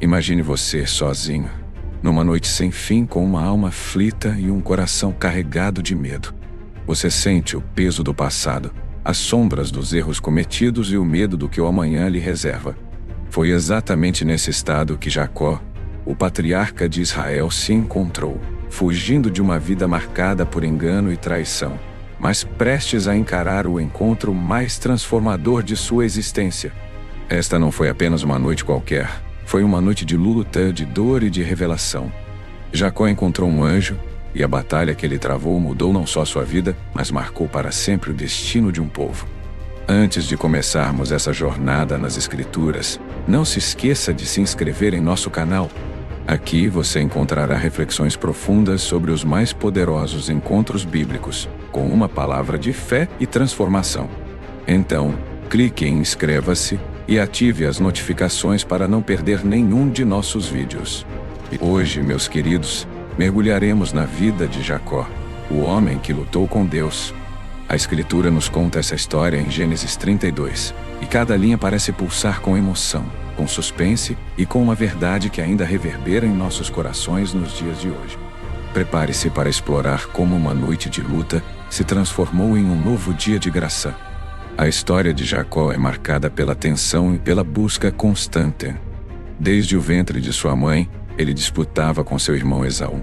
Imagine você sozinho, numa noite sem fim, com uma alma aflita e um coração carregado de medo. Você sente o peso do passado, as sombras dos erros cometidos e o medo do que o amanhã lhe reserva. Foi exatamente nesse estado que Jacó, o patriarca de Israel, se encontrou, fugindo de uma vida marcada por engano e traição, mas prestes a encarar o encontro mais transformador de sua existência. Esta não foi apenas uma noite qualquer, foi uma noite de luta, de dor e de revelação. Jacó encontrou um anjo, e a batalha que ele travou mudou não só sua vida, mas marcou para sempre o destino de um povo. Antes de começarmos essa jornada nas Escrituras, não se esqueça de se inscrever em nosso canal. Aqui você encontrará reflexões profundas sobre os mais poderosos encontros bíblicos, com uma palavra de fé e transformação. Então, clique em inscreva-se e ative as notificações para não perder nenhum de nossos vídeos. E hoje, meus queridos, mergulharemos na vida de Jacó, o homem que lutou com Deus. A Escritura nos conta essa história em Gênesis 32, e cada linha parece pulsar com emoção, com suspense e com uma verdade que ainda reverbera em nossos corações nos dias de hoje. Prepare-se para explorar como uma noite de luta se transformou em um novo dia de graça. A história de Jacó é marcada pela tensão e pela busca constante. Desde o ventre de sua mãe, ele disputava com seu irmão Esaú.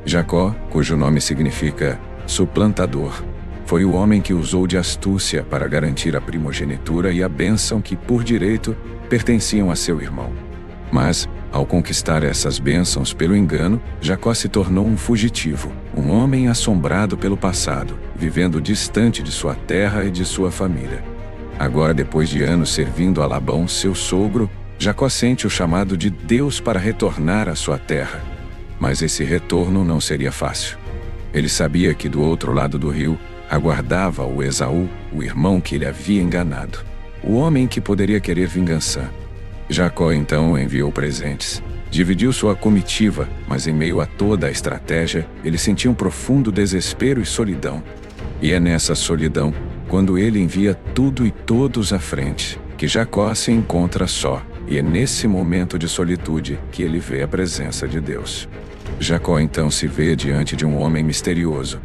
Jacó, cujo nome significa suplantador, foi o homem que usou de astúcia para garantir a primogenitura e a bênção que, por direito, pertenciam a seu irmão. Mas, ao conquistar essas bênçãos pelo engano, Jacó se tornou um fugitivo, um homem assombrado pelo passado, vivendo distante de sua terra e de sua família. Agora, depois de anos servindo a Labão, seu sogro, Jacó sente o chamado de Deus para retornar à sua terra. Mas esse retorno não seria fácil. Ele sabia que do outro lado do rio aguardava o Esaú, o irmão que ele havia enganado, o homem que poderia querer vingança. Jacó então enviou presentes, dividiu sua comitiva, mas em meio a toda a estratégia, ele sentia um profundo desespero e solidão. E é nessa solidão, quando ele envia tudo e todos à frente, que Jacó se encontra só, e é nesse momento de solitude que ele vê a presença de Deus. Jacó então se vê diante de um homem misterioso.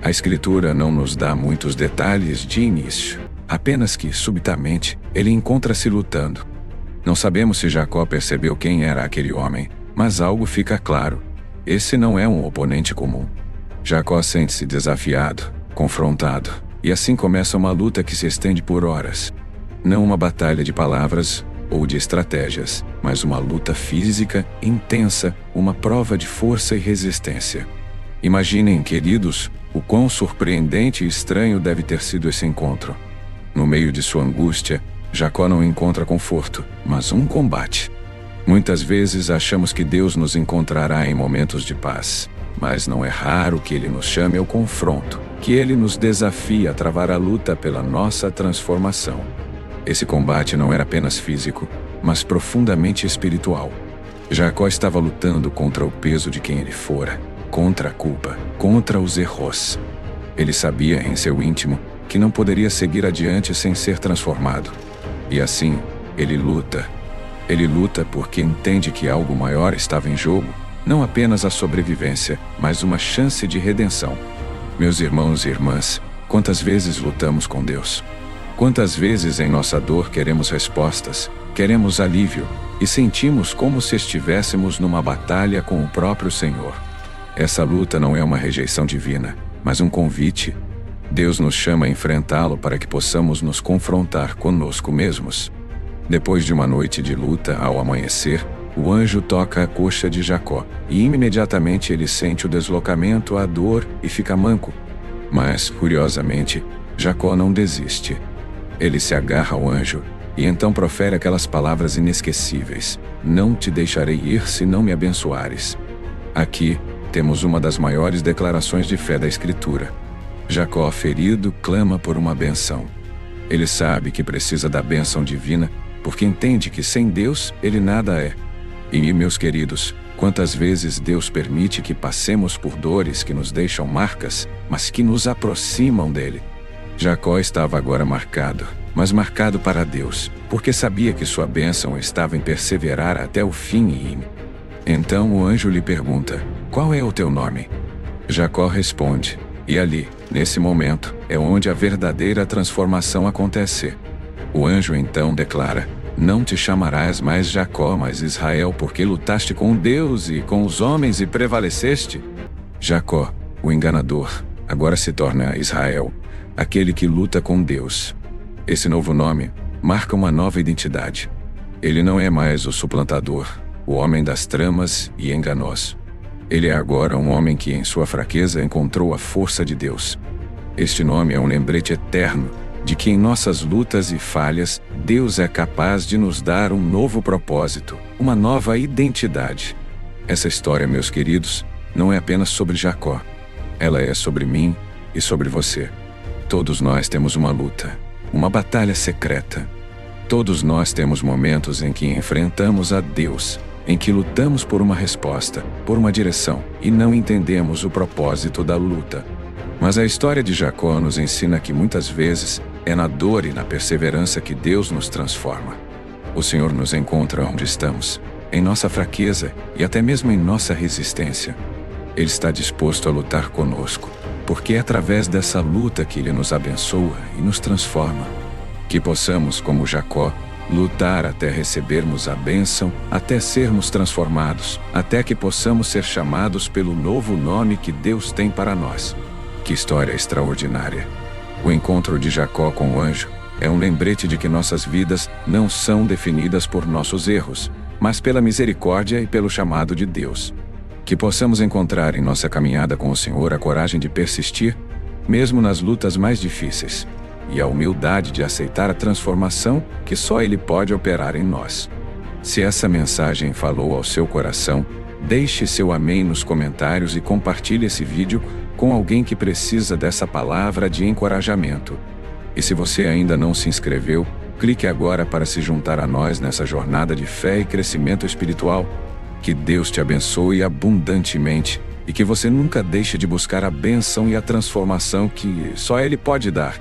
A Escritura não nos dá muitos detalhes de início, apenas que, subitamente, ele encontra-se lutando. Não sabemos se Jacó percebeu quem era aquele homem, mas algo fica claro: esse não é um oponente comum. Jacó sente-se desafiado, confrontado, e assim começa uma luta que se estende por horas. Não uma batalha de palavras ou de estratégias, mas uma luta física, intensa, uma prova de força e resistência. Imaginem, queridos, o quão surpreendente e estranho deve ter sido esse encontro. No meio de sua angústia, Jacó não encontra conforto, mas um combate. Muitas vezes achamos que Deus nos encontrará em momentos de paz, mas não é raro que Ele nos chame ao confronto, que Ele nos desafie a travar a luta pela nossa transformação. Esse combate não era apenas físico, mas profundamente espiritual. Jacó estava lutando contra o peso de quem ele fora, contra a culpa, contra os erros. Ele sabia em seu íntimo que não poderia seguir adiante sem ser transformado. E assim, ele luta. Ele luta porque entende que algo maior estava em jogo, não apenas a sobrevivência, mas uma chance de redenção. Meus irmãos e irmãs, quantas vezes lutamos com Deus? Quantas vezes em nossa dor queremos respostas, queremos alívio, e sentimos como se estivéssemos numa batalha com o próprio Senhor. Essa luta não é uma rejeição divina, mas um convite. Deus nos chama a enfrentá-lo para que possamos nos confrontar conosco mesmos. Depois de uma noite de luta, ao amanhecer, o anjo toca a coxa de Jacó, e imediatamente ele sente o deslocamento, a dor e fica manco. Mas, curiosamente, Jacó não desiste. Ele se agarra ao anjo, e então profere aquelas palavras inesquecíveis: "Não te deixarei ir se não me abençoares." Aqui, temos uma das maiores declarações de fé da Escritura. Jacó, ferido, clama por uma bênção. Ele sabe que precisa da bênção divina, porque entende que sem Deus ele nada é. E, meus queridos, quantas vezes Deus permite que passemos por dores que nos deixam marcas, mas que nos aproximam dele. Jacó estava agora marcado, mas marcado para Deus, porque sabia que sua bênção estava em perseverar até o fim e Então o anjo lhe pergunta: qual é o teu nome? Jacó responde, e ali, nesse momento, é onde a verdadeira transformação acontece. O anjo então declara: não te chamarás mais Jacó, mas Israel, porque lutaste com Deus e com os homens e prevaleceste. Jacó, o enganador, agora se torna Israel, aquele que luta com Deus. Esse novo nome marca uma nova identidade. Ele não é mais o suplantador, o homem das tramas e enganoso. Ele é agora um homem que em sua fraqueza encontrou a força de Deus. Este nome é um lembrete eterno de que em nossas lutas e falhas, Deus é capaz de nos dar um novo propósito, uma nova identidade. Essa história, meus queridos, não é apenas sobre Jacó. Ela é sobre mim e sobre você. Todos nós temos uma luta, uma batalha secreta. Todos nós temos momentos em que enfrentamos a Deus, em que lutamos por uma resposta, por uma direção, e não entendemos o propósito da luta. Mas a história de Jacó nos ensina que muitas vezes é na dor e na perseverança que Deus nos transforma. O Senhor nos encontra onde estamos, em nossa fraqueza e até mesmo em nossa resistência. Ele está disposto a lutar conosco, porque é através dessa luta que Ele nos abençoa e nos transforma. Que possamos, como Jacó, lutar até recebermos a bênção, até sermos transformados, até que possamos ser chamados pelo novo nome que Deus tem para nós. Que história extraordinária! O encontro de Jacó com o anjo é um lembrete de que nossas vidas não são definidas por nossos erros, mas pela misericórdia e pelo chamado de Deus. Que possamos encontrar em nossa caminhada com o Senhor a coragem de persistir, mesmo nas lutas mais difíceis, e a humildade de aceitar a transformação que só Ele pode operar em nós. Se essa mensagem falou ao seu coração, deixe seu amém nos comentários e compartilhe esse vídeo com alguém que precisa dessa palavra de encorajamento. E se você ainda não se inscreveu, clique agora para se juntar a nós nessa jornada de fé e crescimento espiritual. Que Deus te abençoe abundantemente e que você nunca deixe de buscar a bênção e a transformação que só Ele pode dar.